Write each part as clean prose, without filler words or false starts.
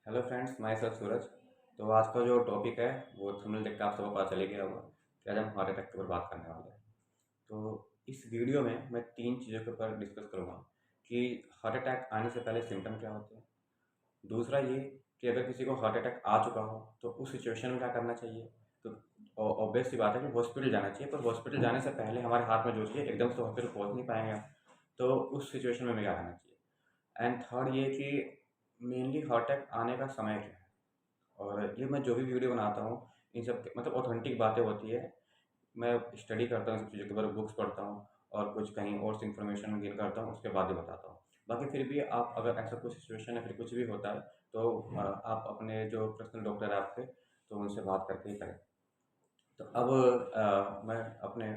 Hello friends, मैं sir सूरज। तो आज का जो टॉपिक है वो थंबनेल देख के आप सबको पता चल ही गया होगा कि आज हम हार्ट अटैक के ऊपर बात करने वाले हैं। तो इस वीडियो में मैं तीन चीज़ों के ऊपर डिस्कस करूँगा कि हार्ट अटैक आने से पहले सिम्टम क्या होते हैं। दूसरा ये कि अगर किसी को हार्ट अटैक आ चुका हो तो उस सिचुएशन में क्या करना चाहिए। तो ऑब्वियस सी बात है कि हॉस्पिटल जाना चाहिए, पर हॉस्पिटल जाने से पहले हमारे हाथ में जो चाहिए एकदम से हॉस्पिटल पहुँच नहीं पाएंगे हम। तो उस सिचुएशन में हमें क्या करना चाहिए। एंड थर्ड ये कि मेनली हार्ट अटैक आने का समय क्या है। और ये मैं जो भी वीडियो बनाता हूँ इन सब मतलब ऑथेंटिक बातें होती है। मैं स्टडी करता हूँ इन सब चीज़ों के ऊपर, बुक्स पढ़ता हूँ और कुछ कहीं और से इन्फॉर्मेशन गेन करता हूँ, उसके बाद ही बताता हूँ। बाकी फिर भी आप अगर ऐसा कुछ सिचुएशन या फिर कुछ भी होता है तो आप अपने जो पर्सनल डॉक्टर है आपके, तो उनसे बात करके ही करें। तो अब मैं अपने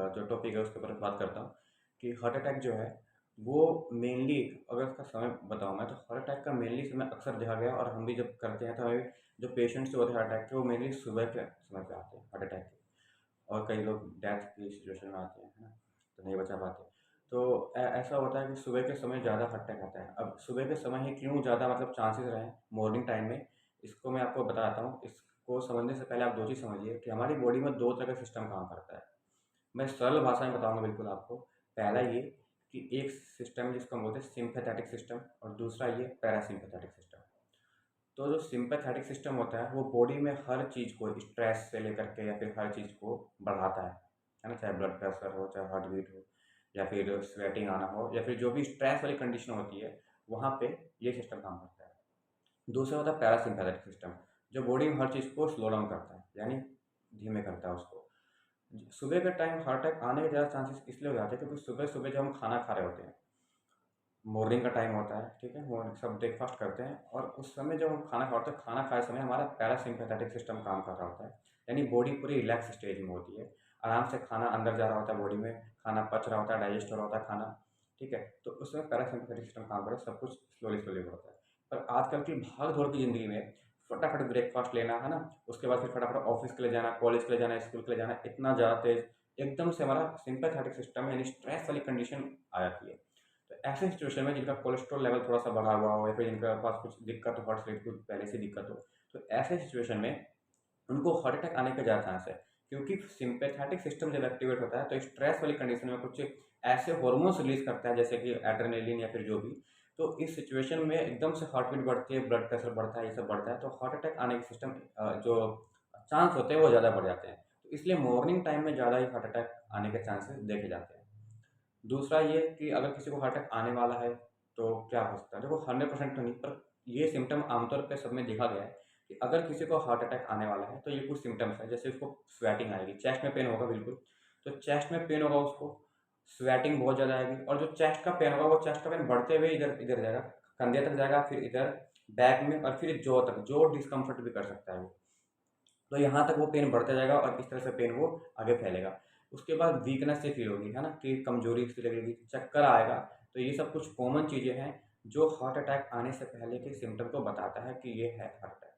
जो टॉपिक है उसके ऊपर बात करता हूँ कि हार्ट अटैक जो है वो मेनली, अगर उसका समय बताऊँ मैं, तो हार्ट अटैक का मेनली समय अक्सर देखा गया और हम भी जब करते हैं तो हमें जो पेशेंट्स होते हैं हार्ट अटैक के, वो मेनली सुबह के समय पे आते हैं हार्ट अटैक के। और कई लोग डेथ की सिचुएशन में आते हैं, है ना, तो नहीं बचा पाते। तो ऐसा होता है कि सुबह के समय ज़्यादा हार्ट अटैक आता है। अब सुबह के समय ही क्यों ज़्यादा मतलब चांसेस रहे मॉर्निंग टाइम में, इसको मैं आपको बताता हूँ। इसको समझने से पहले आप दो चीज़ समझिए कि हमारी बॉडी में दो तरह का सिस्टम काम करता है। मैं सरल भाषा में बताऊंगा बिल्कुल आपको। पहला ये कि एक सिस्टम जिसको हम बोलते हैं सिंपैथेटिक सिस्टम, और दूसरा ये पैरासिम्पैथेटिक सिस्टम। तो जो सिंपैथेटिक सिस्टम होता है वो बॉडी में हर चीज़ को, स्ट्रेस से लेकर के या फिर हर चीज़ को बढ़ाता है ना, चाहे ब्लड प्रेशर हो, चाहे हार्ट बीट हो, या फिर स्वेटिंग आना हो, या फिर जो भी स्ट्रेस वाली कंडीशन होती है वहाँ पे ये सिस्टम काम करता है। दूसरा होता है पैरासिम्पैथेटिक सिस्टम, जो बॉडी में हर चीज़ को स्लो डाउन करता है, यानी धीमे करता है उसको। सुबह के टाइम हार्ट अटैक आने के ज़्यादा चांसेस इसलिए हो जाते हैं क्योंकि सुबह सुबह जब हम खाना खा रहे होते हैं, मॉर्निंग का टाइम होता है, ठीक है, मॉर्निंग सब ब्रेकफास्ट करते हैं, और उस समय जब हम खाना खाते हैं, खाना खाए समय हमारा पैरासिम्पैथेटिक सिस्टम काम कर रहा होता है, यानी बॉडी पूरी रिलैक्स स्टेज में होती है। आराम से खाना अंदर जा रहा होता है, बॉडी में खाना पच रहा होता है, डाइजेस्ट हो रहा होता है खाना, ठीक है। तो उस समय पैरासिम्पैथेटिक सिस्टम काम कर रहा है, सब कुछ स्लोली स्लोली होता है। पर आजकल की भाग दौड़ की ज़िंदगी में फटाफट ब्रेकफास्ट लेना, है ना, उसके बाद फिर फटाफट ऑफिस के लिए जाना, कॉलेज के लिए जाना, स्कूल के लिए जाना, इतना ज़्यादा तेज एकदम से हमारा सिंपैथेटिक सिस्टम यानी स्ट्रेस वाली कंडीशन आ जाती है। तो ऐसे सिचुएशन में जिनका कोलेस्ट्रॉल लेवल थोड़ा सा बढ़ा हुआ हो या फिर जिनके पास कुछ दिक्कत हो, हार्ट से कुछ पहले से दिक्कत हो, तो ऐसे सिचुएशन में उनको हार्ट अटैक आने का ज़्यादा चांस है। क्योंकि सिंपैथेटिक सिस्टम जब एक्टिवेट होता है तो स्ट्रेस वाली कंडीशन में कुछ ऐसे हार्मोन्स रिलीज करता है जैसे कि एड्रेनलिन या फिर जो भी। तो इस सिचुएशन में एकदम से हार्ट बीट बढ़ती है, ब्लड प्रेशर बढ़ता है, ये सब बढ़ता है, तो हार्ट अटैक आने के सिस्टम जो चांस होते हैं वो ज़्यादा बढ़ जाते हैं। तो इसलिए मॉर्निंग टाइम में ज़्यादा ही हार्ट अटैक आने के चांसेस देखे जाते हैं। दूसरा ये कि अगर किसी को हार्ट अटैक आने वाला है तो क्या हो सकता है। देखो 100% तो नहीं, पर ये सिम्टम आमतौर पे सब में देखा गया है कि अगर किसी को हार्ट अटैक आने वाला है तो ये कुछ सिम्टम्स है। जैसे उसको स्वेटिंग आएगी, चेस्ट में पेन होगा बिल्कुल, तो चेस्ट में पेन होगा उसको, स्वेटिंग बहुत ज़्यादा आएगी, और जो चेस्ट का पेन होगा वो चेस्ट का पेन बढ़ते हुए इधर इधर जाएगा, कंधे तक जाएगा, फिर इधर बैक में, और फिर जॉ तक, जॉ डिस्कम्फर्ट भी कर सकता है वो। तो यहाँ तक वो पेन बढ़ता जाएगा और इस तरह से पेन वो आगे फैलेगा। उसके बाद वीकनेस से फील होगी, है ना, कि कमजोरी सी लगेगी, चक्कर आएगा। तो ये सब कुछ कॉमन चीज़ें हैं जो हार्ट अटैक आने से पहले के सिम्टम को बताता है कि ये है हार्ट अटैक,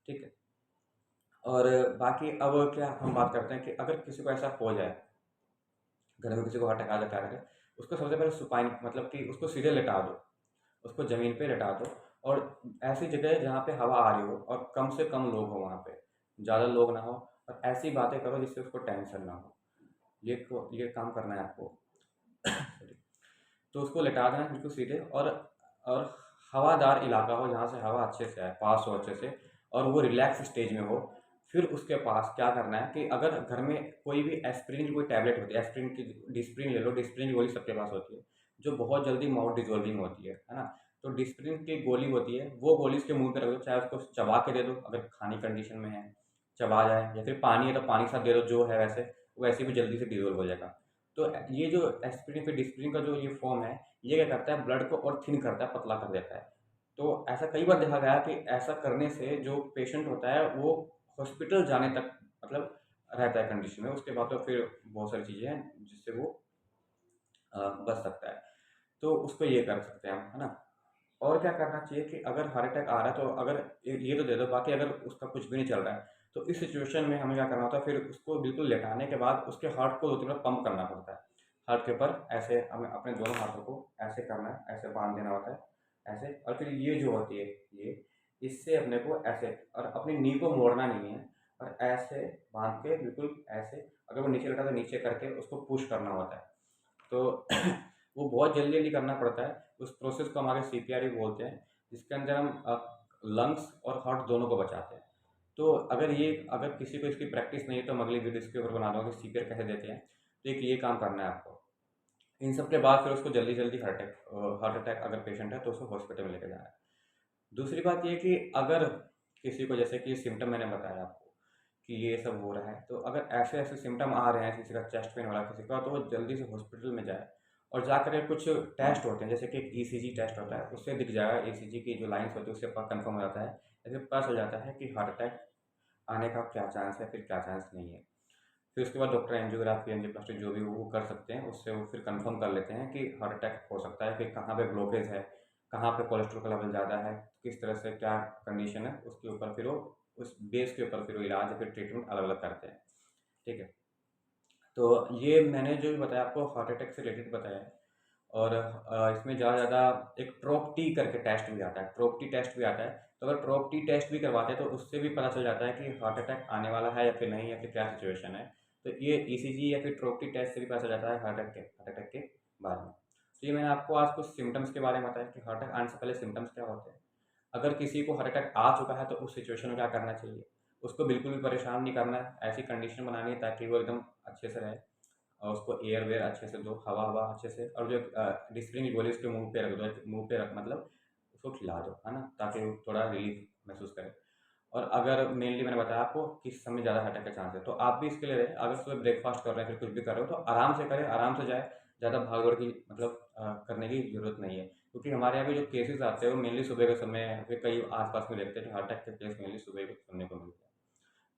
ठीक है। और बाकी अब क्या हम बात करते हैं कि अगर किसी को ऐसा हो जाए, घर में किसी को हार्ट अटैक आ जाता है, उसको सबसे पहले सुपाइन मतलब कि उसको सीधे लेटा दो, उसको ज़मीन पे लेटा दो, और ऐसी जगह जहाँ पे हवा आ रही हो और कम से कम लोग हो वहाँ पे, ज़्यादा लोग ना हो, और ऐसी बातें करो जिससे उसको टेंशन ना हो। ये काम करना है आपको। सॉरी। तो उसको लेटा देना बिल्कुल सीधे, और हवादार इलाका हो जहाँ से हवा अच्छे से आए, पास हो अच्छे से, और वो रिलैक्स स्टेज में हो। फिर उसके पास क्या करना है कि अगर घर में कोई भी एस्प्रिन की कोई टैबलेट होती है, एस्प्रिन की, डिस्प्रिन ले लो, डिस्प्रिन की गोली सबके पास होती है, जो बहुत जल्दी माउथ डिजोल्विंग होती है ना। तो डिस्प्रिन की गोली होती है, वो गोली उसके मुंह पे रख दो, चाहे उसको चबा के दे दो अगर खाने कंडीशन में है, चबा जाए, या फिर पानी है तो पानी के साथ दे दो, जो है वैसे वो वैसे भी जल्दी से डिजोल्व हो जाएगा। तो ये जो एस्प्रिन फिर डिस्प्रिन का जो ये फॉर्म है, ये क्या करता है, ब्लड को और थिन करता है, पतला कर देता है। तो ऐसा कई बार देखा गया है कि ऐसा करने से जो पेशेंट होता है वो हॉस्पिटल जाने तक मतलब रहता है कंडीशन में। उसके बाद तो फिर बहुत सारी चीज़ें हैं जिससे वो बच सकता है। तो उसको ये कर सकते हैं हम, है ना। और क्या करना चाहिए कि अगर हार्ट अटैक आ रहा है तो अगर ये तो दे दो, बाकी अगर उसका कुछ भी नहीं चल रहा है तो इस सिचुएशन में हमें क्या करना होता है, फिर उसको बिल्कुल लेटाने के बाद उसके हार्ट को 2-3 बार पंप करना पड़ता है। हार्ट के ऊपर ऐसे हमें अपने दोनों हाथों को ऐसे करना है, ऐसे बांध देना होता है, ऐसे। और फिर ये जो होती है, ये इससे अपने को ऐसे और अपनी नी को मोड़ना नहीं है, और ऐसे बांध के बिल्कुल ऐसे, अगर वो नीचे लगा तो नीचे करके उसको पुश करना होता है। तो वो बहुत जल्दी जल्दी करना पड़ता है। उस प्रोसेस को हमारे CPR भी बोलते हैं, जिसके अंदर हम लंग्स और हार्ट दोनों को बचाते हैं। तो अगर किसी को इसकी प्रैक्टिस नहीं है, तो हम अगली वीडियो इसके ऊपर बना दूँगा कि CPR कैसे देते हैं। तो एक ये काम करना है आपको। इन सब के बाद फिर उसको जल्दी जल्दी हार्ट अटैक अगर पेशेंट है तो उसको हॉस्पिटल में लेके जाना है। दूसरी बात ये कि अगर किसी को, जैसे कि सिम्टम मैंने बताया आपको कि ये सब हो रहा है, तो अगर ऐसे ऐसे सिम्टम आ रहे हैं, किसी का चेस्ट पेन हो रहा है किसी का, तो वो जल्दी से हॉस्पिटल में जाए और जाकर के कुछ टेस्ट होते हैं, जैसे कि एक ECG टेस्ट होता है, उससे दिख जाएगा, ECG की जो लाइन्स होती है उससे कंफर्म हो जाता है, ऐसे पता चल जाता है कि हार्ट अटैक आने का क्या चांस है, फिर क्या चांस नहीं है। फिर उसके बाद डॉक्टर एंजियोग्राफी, एंजियोप्लास्टी जो भी वो कर सकते हैं, उससे वो फिर कंफर्म कर लेते हैं कि हार्ट अटैक हो सकता है, फिर कहाँ पे ब्लॉकेज है, कहाँ पे कोलेस्ट्रॉल का लेवल ज़्यादा है, किस तरह से क्या कंडीशन है, उसके ऊपर फिर वो उस बेस के ऊपर फिर वो इलाज या फिर ट्रीटमेंट अलग अलग करते हैं। ठीक है। तो ये मैंने जो भी बताया आपको हार्ट अटैक से रिलेटेड बताया है। और इसमें ज़्यादा ज़्यादा एक ट्रोप-टी करके टेस्ट भी आता है, ट्रोप-टी टेस्ट भी आता है। तो अगर ट्रोप-टी टेस्ट भी करवाते हैं तो उससे भी पता चल जाता है कि हार्ट अटैक आने वाला है या फिर नहीं, या फिर क्या सिचुएशन है। तो ये ECG या फिर ट्रोप-टी टेस्ट से भी पता चल जाता है हार्ट अटैक के बारे में। तो ये मैंने आपको आज कुछ सिम्पटम्स के बारे में बताया कि हार्ट अटैक आने से पहले सिम्पटम्स क्या होते हैं। अगर किसी को हार्ट अटैक आ चुका है तो उस सिचुएशन में क्या करना चाहिए। उसको बिल्कुल भी परेशान नहीं करना है, ऐसी कंडीशन बनानी है ताकि वो एकदम अच्छे से रहे, और उसको एयर वेयर अच्छे से दो, हवा हवा अच्छे से, और जो डिस्प्रिन की गोली उसके मुंह पे रख दो, मुंह पे रख मतलब उसको खिला दो, है ना, ताकि वो थोड़ा रिलीफ महसूस करे। और अगर मेनली मैंने बताया आपको किस समय ज़्यादा हार्ट अटैक का चांस है, तो आप भी इसके लिए रहे, अगर सुबह ब्रेकफास्ट कर रहे हैं फिर कुछ भी कर रहे हो तो आराम से करें, आराम से जाए, ज़्यादा भाग दौड़ की मतलब करने की ज़रूरत नहीं है, क्योंकि हमारे यहाँ भी जो केसेस आते हैं वो मेनली सुबह के समय, फिर कई आसपास में देखते हैं कि हार्ट अटैक के केस मेनली सुबह को सुनने को मिलते हैं।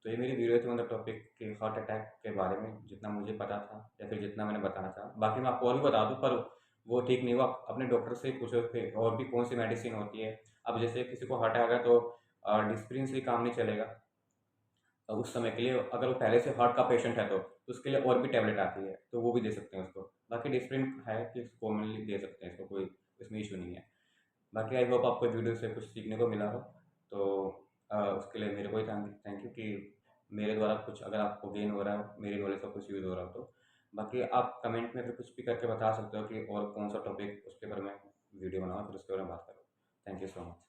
तो ये मेरी वीडियो थी मतलब टॉपिक कि हार्ट अटैक के बारे में, जितना मुझे पता था या फिर जितना मैंने बताना चाहा। बाकी मैं आपको और भी बता दूँ, पर वो ठीक नहीं हुआ, आप अपने डॉक्टर से ही पूछो कि और भी कौन सी मेडिसिन होती है। अब जैसे किसी को हार्ट आ गया तो डिस्प्रिन से ही काम नहीं चलेगा। उस समय के लिए अगर वो पहले से हार्ट का पेशेंट है तो उसके लिए और भी टैबलेट आती है, तो वो भी दे सकते हैं उसको। बाकी डिस्प्रिन है कि कॉमनली दे सकते हैं इसको, कोई इसमें इशू नहीं है। बाकी आई होप आपको वीडियो से कुछ सीखने को मिला हो। तो उसके लिए मेरे को ही थैंक यू कि मेरे द्वारा कुछ अगर आपको गेन हो रहा है, मेरी नॉलेज का कुछ यूज़ हो रहा हो तो। बाकी आप कमेंट में फिर कुछ भी करके बता सकते हो कि और कौन सा टॉपिक, उसके ऊपर मैं वीडियो बनाऊँ, फिर उसके बारे में बात करूँ। Thank you so much.